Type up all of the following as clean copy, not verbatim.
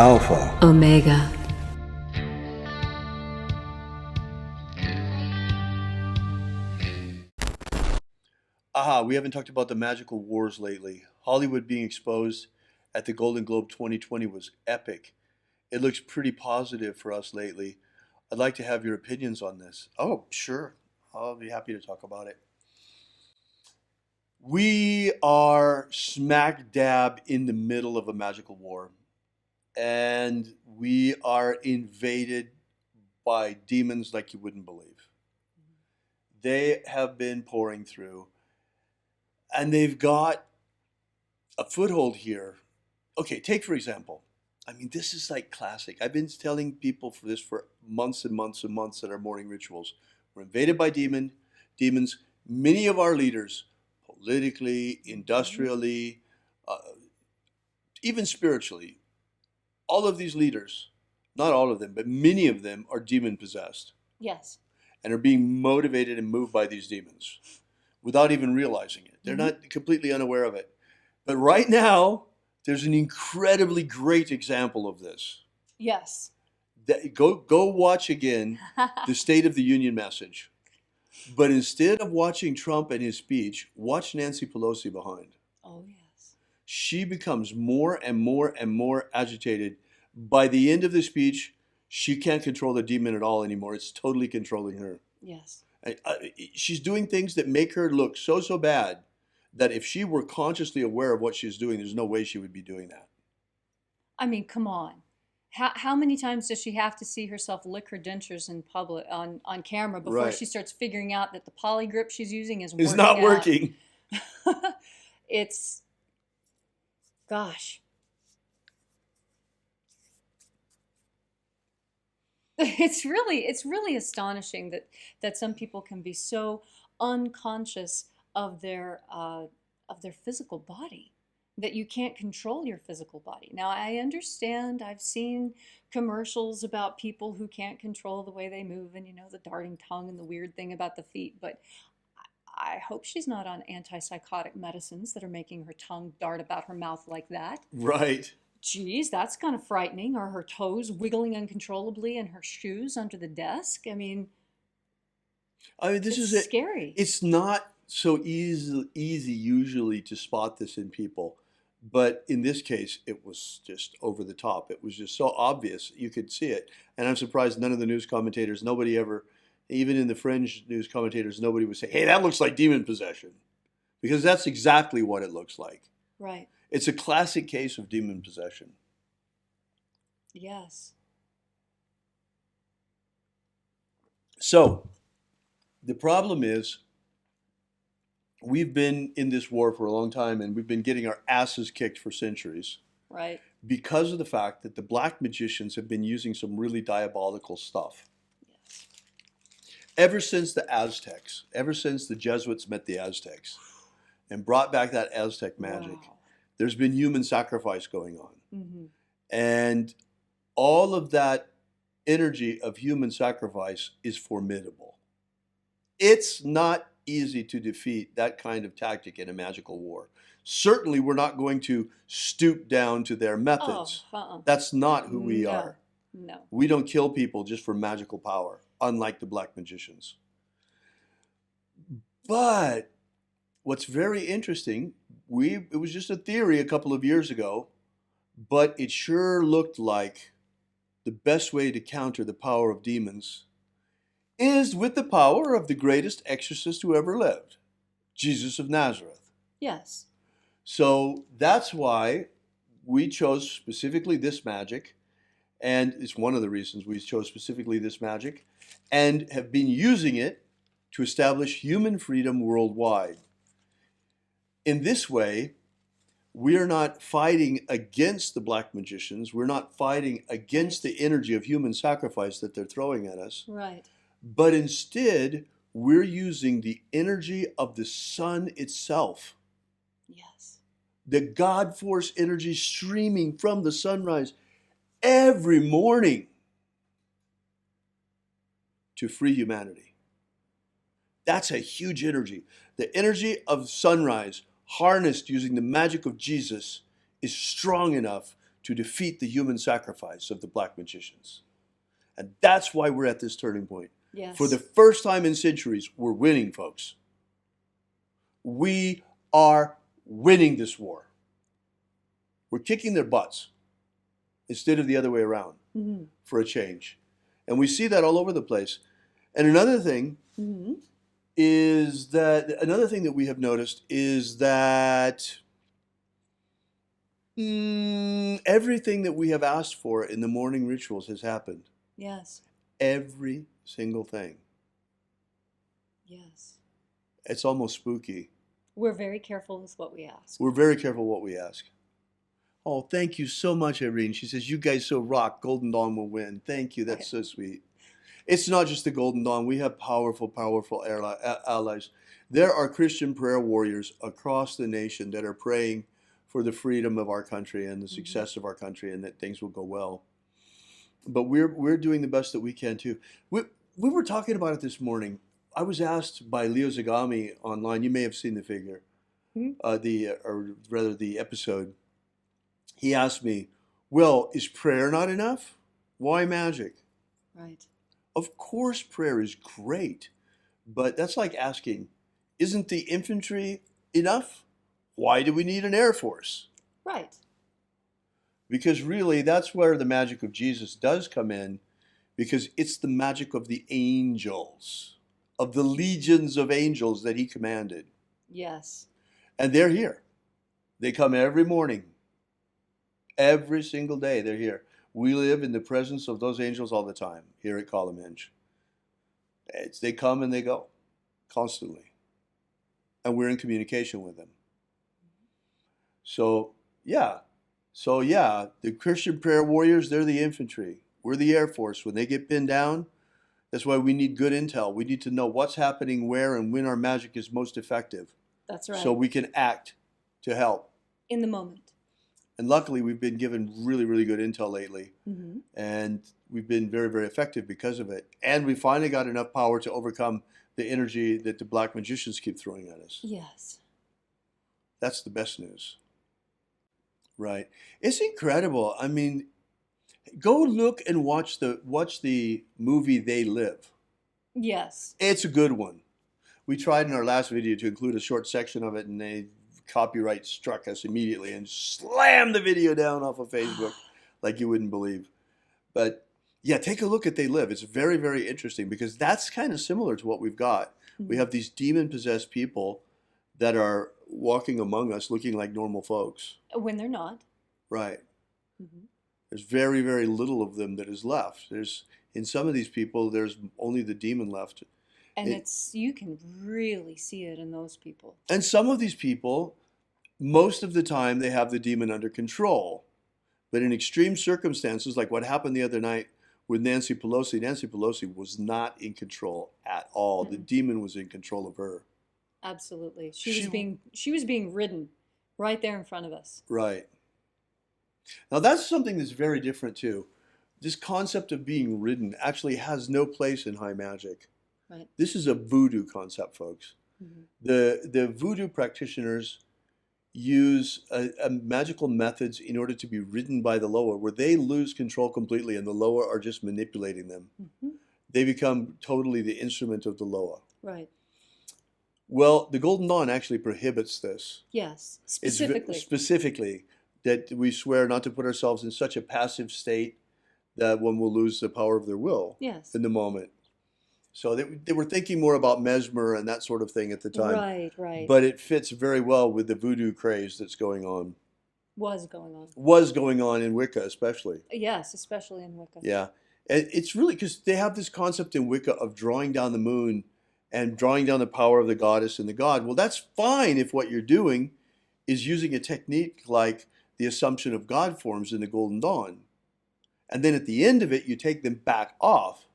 Alpha Omega. Aha, we haven't talked about the magical wars lately. Hollywood being exposed at the Golden Globe 2020 was epic. It looks pretty positive for us lately. I'd like to have your opinions on this. Oh, sure. I'll be happy to talk about it. We are smack dab in the middle of a magical war, and we are invaded by demons like you wouldn't believe. They have been pouring through, and they've got a foothold here. Okay, take for example, I mean, this is like classic. I've been telling people for this for months and months and months at our morning rituals. We're invaded by demons. Many of our leaders, politically, industrially, even spiritually, all of these leaders, not all of them, but many of them are demon possessed. Yes. And are being motivated and moved by these demons without even realizing it. They're not completely unaware of it. But right now, there's an incredibly great example of this. Yes. Go watch again the State of the Union message. But instead of watching Trump and his speech, watch Nancy Pelosi behind. Oh, yes. She becomes more and more and more agitated. By the end of the speech, she can't control the demon at all anymore. It's totally controlling her. Yes. She's doing things that make her look so bad that if she were consciously aware of what she's doing, there's no way she would be doing that. I mean, come on. How many times does she have to see herself lick her dentures in public on camera before Right. she starts figuring out that the poly grip she's using is It's not out? working. It's, gosh. It's really astonishing that some people can be so unconscious of their physical body, that you can't control your physical body. Now, I understand, I've seen commercials about people who can't control the way they move, and the darting tongue and the weird thing about the feet, but I hope she's not on antipsychotic medicines that are making her tongue dart about her mouth like that. Right. Geez, that's kind of frightening. Or her toes wiggling uncontrollably in her shoes under the desk. I mean, This is it's scary. It's not so easy usually to spot this in people. But in this case, it was just over the top. It was just so obvious. You could see it. And I'm surprised none of the news commentators, nobody ever, even in the fringe news commentators, nobody would say, hey, that looks like demon possession. Because that's exactly what it looks like. Right. It's a classic case of demon possession. Yes. So, the problem is, we've been in this war for a long time, and we've been getting our asses kicked for centuries Right. because of the fact that the black magicians have been using some really diabolical stuff. Yes. Ever since the Aztecs, ever since the Jesuits met the Aztecs and brought back that Aztec magic, Wow. there's been human sacrifice going on. Mm-hmm. And all of that energy of human sacrifice is formidable. It's not easy to defeat that kind of tactic in a magical war. Certainly, we're not going to stoop down to their methods. That's not who we are. No. We don't kill people just for magical power, unlike the black magicians. But what's very interesting, it was just a theory a couple of years ago, but it sure looked like the best way to counter the power of demons is with the power of the greatest exorcist who ever lived, Jesus of Nazareth. Yes. So that's why we chose specifically this magic, and it's one of the reasons we chose specifically this magic, and have been using it to establish human freedom worldwide. In this way, we are not fighting against the black magicians. We're not fighting against the energy of human sacrifice that they're throwing at us. Right. But instead, we're using the energy of the sun itself. Yes. The God force energy streaming from the sunrise every morning to free humanity. That's a huge energy. The energy of sunrise, harnessed using the magic of Jesus, is strong enough to defeat the human sacrifice of the black magicians. And that's why we're at this turning point. Yes. For the first time in centuries, we're winning, folks. We are winning this war. We're kicking their butts instead of the other way around for a change. And we see that all over the place. And another thing is that, another thing that we have noticed is that everything that we have asked for in the morning rituals has happened. Yes. Every single thing. Yes. It's almost spooky. We're very careful with what we ask. We're very careful what we ask. Oh, thank you so much, Irene. She says, you guys so rock. Golden Dawn will win. Thank you. That's so sweet. It's not just the Golden Dawn. We have powerful, powerful allies. There are Christian prayer warriors across the nation that are praying for the freedom of our country and the success of our country, and that things will go well. But we're doing the best that we can too. We were talking about it this morning. I was asked by Leo Zagami online. You may have seen the figure, the episode. He asked me, "Well, is prayer not enough? Why magic?" Right. Of course, prayer is great, but that's like asking, "Isn't the infantry enough? Why do we need an air force?" Right. Because really, that's where the magic of Jesus does come in, because it's the magic of the angels, of the legions of angels that he commanded. Yes. And they're here. They come every morning. Every single day they're here. We live in the presence of those angels all the time here at Columhinge. They come and they go constantly. And we're in communication with them. So, yeah, the Christian prayer warriors, they're the infantry. We're the Air Force. When they get pinned down, that's why we need good intel. We need to know what's happening where and when our magic is most effective. That's right. So we can act to help. In the moment. And luckily, we've been given really, really good intel lately. And we've been very, very effective because of it. And we finally got enough power to overcome the energy that the black magicians keep throwing at us. Yes. That's the best news. Right. It's incredible. I mean, go look and watch the movie They Live. Yes. It's a good one. We tried in our last video to include a short section of it, and they copyright struck us immediately and slammed the video down off of Facebook like you wouldn't believe. But yeah, take a look at They Live. It's very, very interesting because that's kind of similar to what we've got. We have these demon-possessed people that are walking among us looking like normal folks. When they're not. Right. There's very, very little of them that is left. In some of these people, there's only the demon left. And you can really see it in those people. And some of these people, most of the time, they have the demon under control. But in extreme circumstances, like what happened the other night with Nancy Pelosi was not in control at all. The demon was in control of her. Absolutely. She was being ridden right there in front of us. Right. Now that's something that's very different too. This concept of being ridden actually has no place in high magic. Right. This is a voodoo concept, folks. The voodoo practitioners use magical methods in order to be ridden by the lower, where they lose control completely and the lower are just manipulating them. They become totally the instrument of the lower. Right. Well, the Golden Dawn actually prohibits this. Yes, specifically. Specifically, that we swear not to put ourselves in such a passive state that one will lose the power of their will in the moment. So they were thinking more about mesmer and that sort of thing at the time. Right, right. But it fits very well with the voodoo craze that's going on. Was going on. Was going on in Wicca, especially. Yes, especially in Wicca. Yeah. And it's really because they have this concept in Wicca of drawing down the moon and drawing down the power of the goddess and the god. Well, that's fine if what you're doing is using a technique like the Assumption of God forms in the Golden Dawn. And then at the end of it, you take them back off.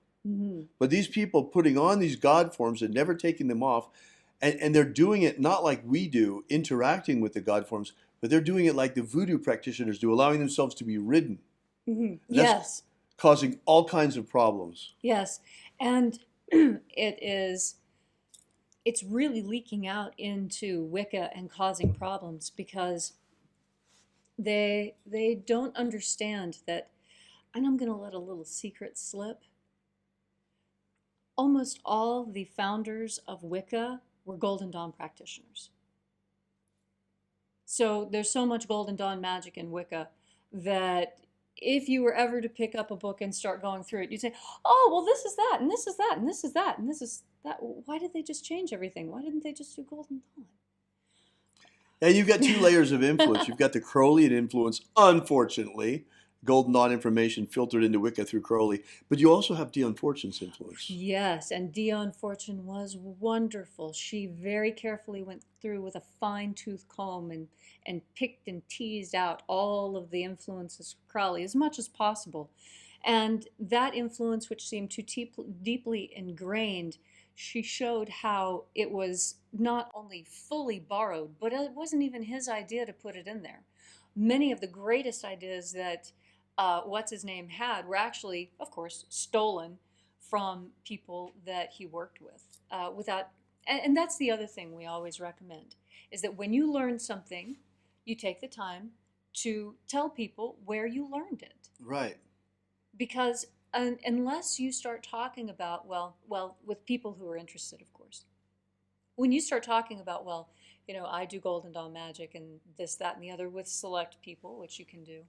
But these people putting on these God forms and never taking them off, and they're doing it not like we do, interacting with the God forms, but they're doing it like the voodoo practitioners do, allowing themselves to be ridden. Yes. Causing all kinds of problems. Yes. And it's really leaking out into Wicca and causing problems because They don't understand that, and I'm going to let a little secret slip. Almost all the founders of Wicca were Golden Dawn practitioners. So there's so much Golden Dawn magic in Wicca that if you were ever to pick up a book and start going through it, you'd say, oh, well, this is that, and this is that, and this is that, and this is that. Why did they just change everything? Why didn't they just do Golden Dawn? And you've got two layers of influence. You've got the Crowleyan influence, unfortunately, Golden Dawn information filtered into Wicca through Crowley, but you also have Dion Fortune's influence. Yes, and Dion Fortune was wonderful. She very carefully went through with a fine-tooth comb and picked and teased out all of the influences of Crowley as much as possible. And that influence, which seemed too deeply ingrained, she showed how it was not only fully borrowed, but it wasn't even his idea to put it in there. Many of the greatest ideas that what's-his-name had were actually, of course, stolen from people that he worked with. And that's the other thing we always recommend, is that when you learn something, you take the time to tell people where you learned it. Right. Because unless you start talking about, well, with people who are interested, of course. When you start talking about, well, I do Golden Dawn magic and this, that, and the other with select people, which you can do.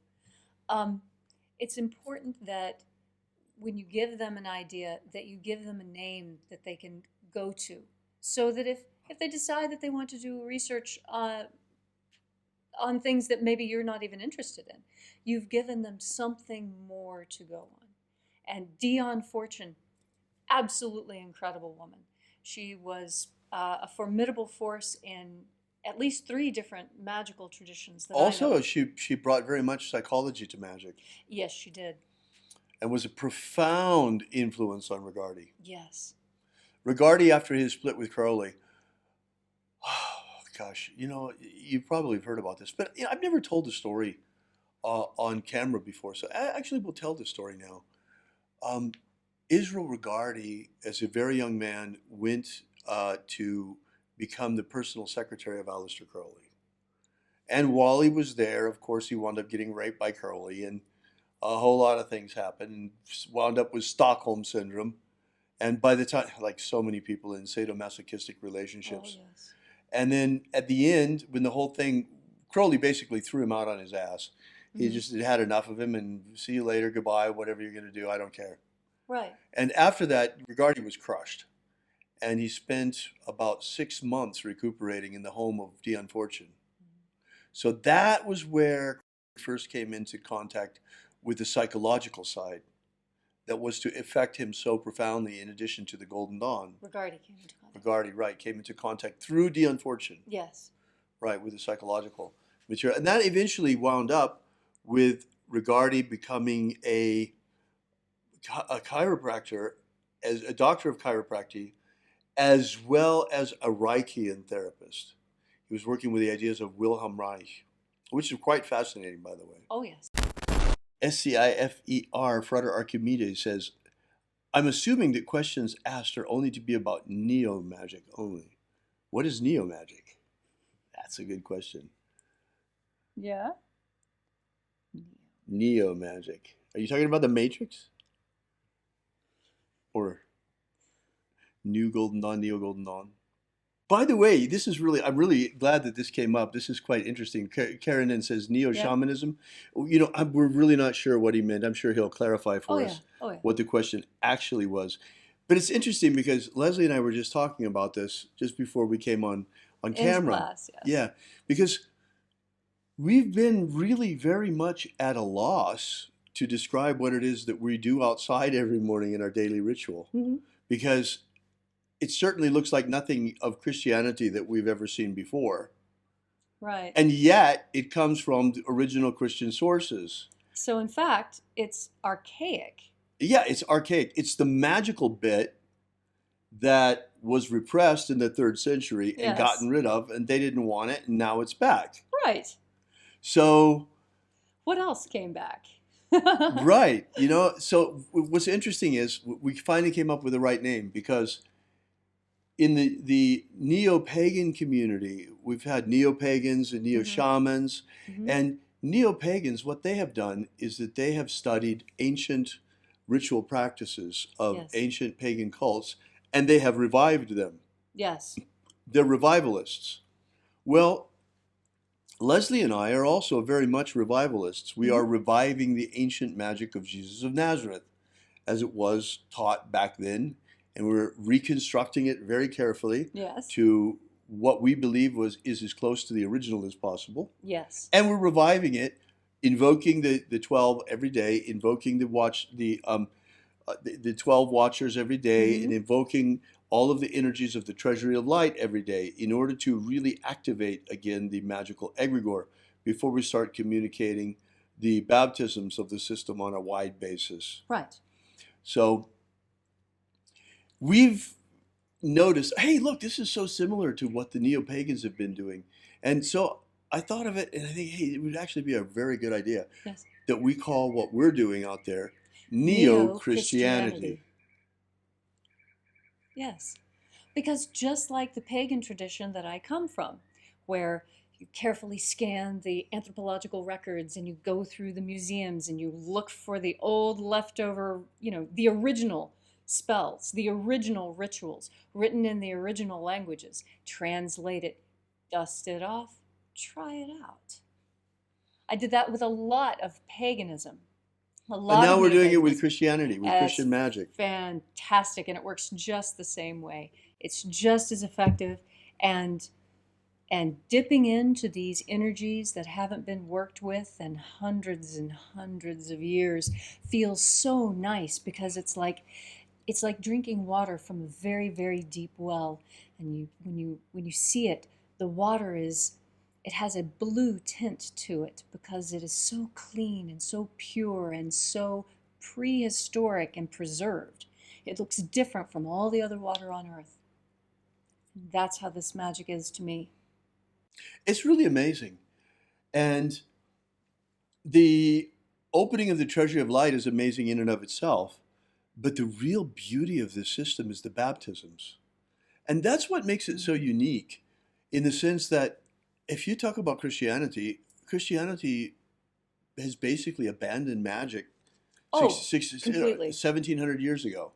It's important that when you give them an idea, that you give them a name that they can go to, so that if they decide that they want to do research on things that maybe you're not even interested in, you've given them something more to go on. And Dion Fortune, absolutely incredible woman. She was a formidable force in at least 3 different magical traditions that I know. Also, she brought very much psychology to magic. Yes, she did. And was a profound influence on Rigardi. Yes. Rigardi, after his split with Crowley, oh gosh, you probably have heard about this, but I've never told the story on camera before, so I actually will tell the story now. Israel Rigardi, as a very young man, went to become the personal secretary of Aleister Crowley. And while he was there, of course, he wound up getting raped by Crowley, and a whole lot of things happened, and wound up with Stockholm Syndrome. And by the time, like so many people in sadomasochistic relationships. Oh, yes. And then at the end, when the whole thing, Crowley basically threw him out on his ass. He just had enough of him, and see you later, goodbye, whatever you're going to do, I don't care. Right. And after that, Rigardi was crushed. And he spent about 6 months recuperating in the home of Dion Fortune. So that was where he first came into contact with the psychological side that was to affect him so profoundly, in addition to the Golden Dawn. Rigardi came into contact. Rigardi, right, came into contact through Dion Fortune. Yes. Right, with the psychological material. And that eventually wound up with Rigardi becoming a chiropractor, as a doctor of chiropractic, as well as a Reichian therapist. He was working with the ideas of Wilhelm Reich, which is quite fascinating, by the way. Oh, yes. SCIFER, Frater Archimedes, says, I'm assuming that questions asked are only to be about neo-magic only. What is neo-magic? That's a good question. Yeah. Neo-magic. Are you talking about the Matrix? Or New Golden Dawn, Neo Golden Dawn? By the way, I'm really glad that this came up. This is quite interesting. Karen then says neo-shamanism. Yeah. We're really not sure what he meant. I'm sure he'll clarify for us what the question actually was. But it's interesting because Leslie and I were just talking about this just before we came on camera. In class, yes. Yeah, because we've been really very much at a loss to describe what it is that we do outside every morning in our daily ritual. Mm-hmm. Because it certainly looks like nothing of Christianity that we've ever seen before. Right. And yet, it comes from the original Christian sources. So, in fact, it's archaic. Yeah, it's archaic. It's the magical bit that was repressed in the 3rd century and gotten rid of, and they didn't want it, and now it's back. Right. So... what else came back? Right. So what's interesting is we finally came up with the right name, because in the neo-pagan community, we've had neo-pagans and neo-shamans, and Neo-pagans, what they have done is that they have studied ancient ritual practices of Yes. ancient pagan cults, and they have revived them. Yes. They're revivalists. Well, Leslie and I are also very much revivalists. We are reviving the ancient magic of Jesus of Nazareth as it was taught back then, and we're reconstructing it very carefully Yes. to what we believe is as close to the original as possible. Yes. And we're reviving it, invoking the 12 every day, invoking the 12 watchers every day, and invoking all of the energies of the treasury of light every day in order to really activate again the magical egregore before we start communicating the baptisms of the system on a wide basis. Right. So we've noticed, hey, look, this is so similar to what the neo-pagans have been doing. And so I thought of it, and I think, hey, it would actually be a very good idea Yes. that we call what we're doing out there Neo-Christianity. Yes. Because just like the pagan tradition that I come from, where you carefully scan the anthropological records and you go through the museums and you look for the old leftover, the original spells, the original rituals written in the original languages, translate it, dust it off, try it out. I did that with a lot of paganism. And now we're doing it with Christianity, with It's Christian magic. fantastic, and it works just the same way. It's just as effective, and dipping into these energies that haven't been worked with in hundreds and hundreds of years feels so nice, because it's like drinking water from a very, very deep well. And when you see it, the water it has a blue tint to it because it is so clean and so pure and so prehistoric and preserved. It looks different from all the other water on earth. And that's how this magic is to me. It's really amazing. And the opening of the treasury of light is amazing in and of itself. But the real beauty of this system is the baptisms. And that's what makes it so unique, in the sense that if you talk about Christianity has basically abandoned magic completely. 1,700 years ago.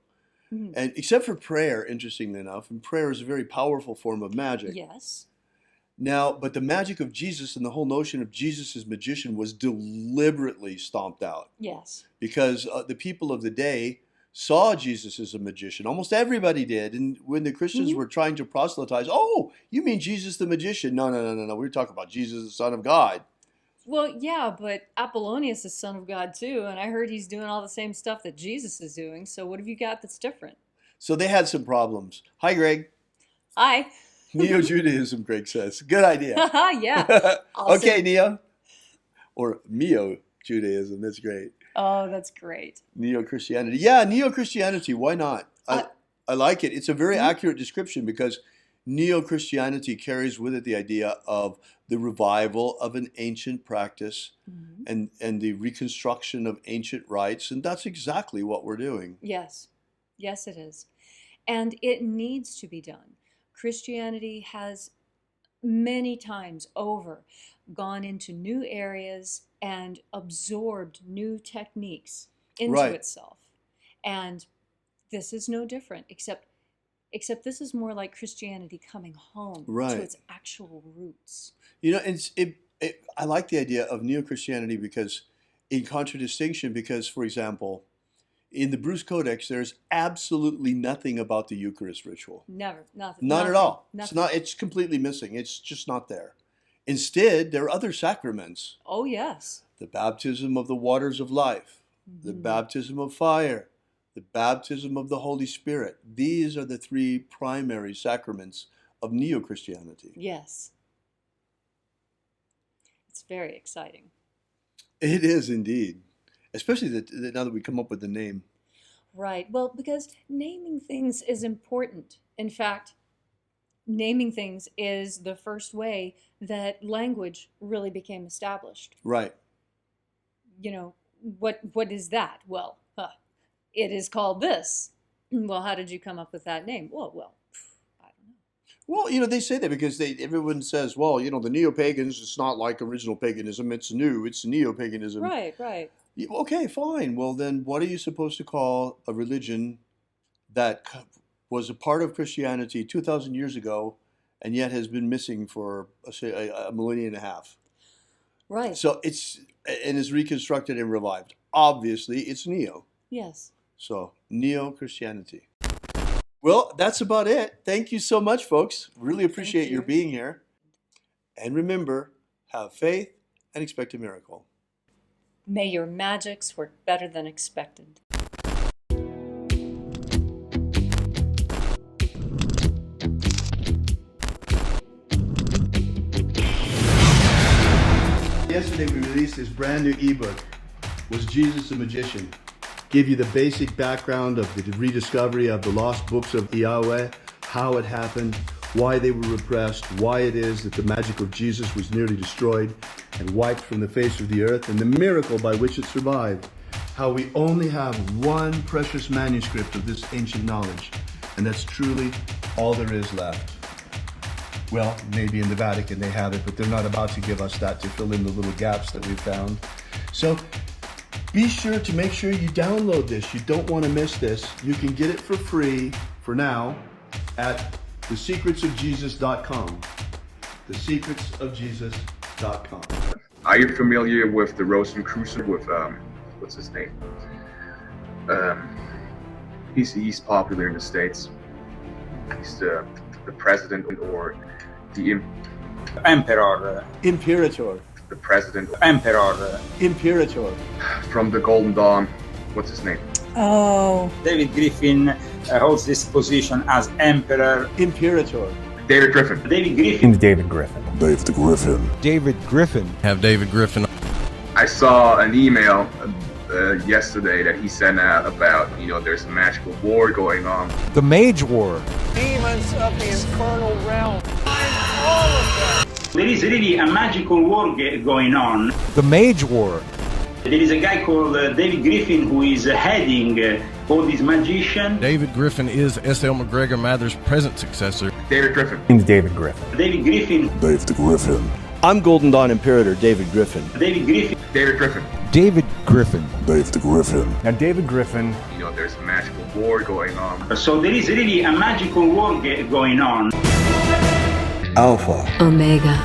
And except for prayer, interestingly enough, and prayer is a very powerful form of magic. Yes. Now, but the magic of Jesus and the whole notion of Jesus as magician was deliberately stomped out. Yes. Because the people of the day saw Jesus as a magician. Almost everybody did. And when the Christians were trying to proselytize, oh, you mean Jesus the magician? No. We're talking about Jesus, the Son of God. Well, yeah, but Apollonius is Son of God too, and I heard he's doing all the same stuff that Jesus is doing. So what have you got that's different? So they had some problems. Hi, Greg. Hi. Neo-Judaism, Greg says. Good idea. Yeah. Okay, Neo. Or Meo-Judaism. That's great. Oh, that's great. Neo-Christianity. Yeah, Neo-Christianity. Why not? I like it. It's a very accurate description, because Neo-Christianity carries with it the idea of the revival of an ancient practice and the reconstruction of ancient rites. And that's exactly what we're doing. Yes. Yes, it is. And it needs to be done. Christianity has many times over gone into new areas and absorbed new techniques into itself. And this is no different, except this is more like Christianity coming home to its actual roots. I like the idea of Neo-Christianity because, in contradistinction, because, for example, in the Bruce Codex, there's absolutely nothing about the Eucharist ritual. Never, nothing. Not at all. Nothing. It's completely missing. It's just not there. Instead, there are other sacraments. Oh, yes. The baptism of the waters of life, the baptism of fire, the baptism of the Holy Spirit. These are the three primary sacraments of Neo-Christianity. Yes. It's very exciting. It is indeed. Especially now that we come up with the name. Right. Well, because naming things is important. In fact, naming things is the first way that language really became established. Right. What is that? Well, it is called this. Well, how did you come up with that name? Well, I don't know. Well, they say that because everyone says, well, the neo-pagans, it's not like original paganism, it's new, it's neo-paganism. Right, right. Okay, fine. Well, then what are you supposed to call a religion that was a part of Christianity 2,000 years ago and yet has been missing for, say, a millennia and a half? Right. So and is reconstructed and revived. Obviously, it's neo. Yes. So, neo-Christianity. Well, that's about it. Thank you so much, folks. Really appreciate your being here. And remember, have faith and expect a miracle. May your magics work better than expected. Yesterday we released this brand new ebook, Was Jesus a Magician? Give you the basic background of the rediscovery of the lost books of Yahweh, how it happened, why they were repressed, why it is that the magic of Jesus was nearly destroyed and wiped from the face of the earth, and the miracle by which it survived. How we only have one precious manuscript of this ancient knowledge, and that's truly all there is left. Well, maybe in the Vatican they have it, but they're not about to give us that to fill in the little gaps that we've found. So be sure to make sure you download this. You don't want to miss this. You can get it for free for now at thesecretsofjesus.com. Thesecretsofjesus.com. Are you familiar with the Rosicrucian with what's his name? He's popular in the States. He's the president or the Emperor. Imperator. The president. Emperor. Imperator. From the Golden Dawn. What's his name? Oh. David Griffin holds this position as Emperor. Imperator. David Griffin. David Griffin. David Griffin. David Griffin. David Griffin. Have David Griffin. I saw an email yesterday that he sent out about, there's a magical war going on. The Mage War. Demons of the infernal realm. I'm all of them. There is really a magical war going on. The Mage War. There is a guy called David Griffin who is heading all these magicians. David Griffin is S.L. McGregor Mather's present successor. David Griffin. David Griffin. David Griffin. David Griffin. I'm Golden Dawn Imperator David Griffin. David Griffin. David Griffin. David Griffin. David Griffin. Now David Griffin. There's a magical war going on. So there is really a magical war going on. Alpha Ωmega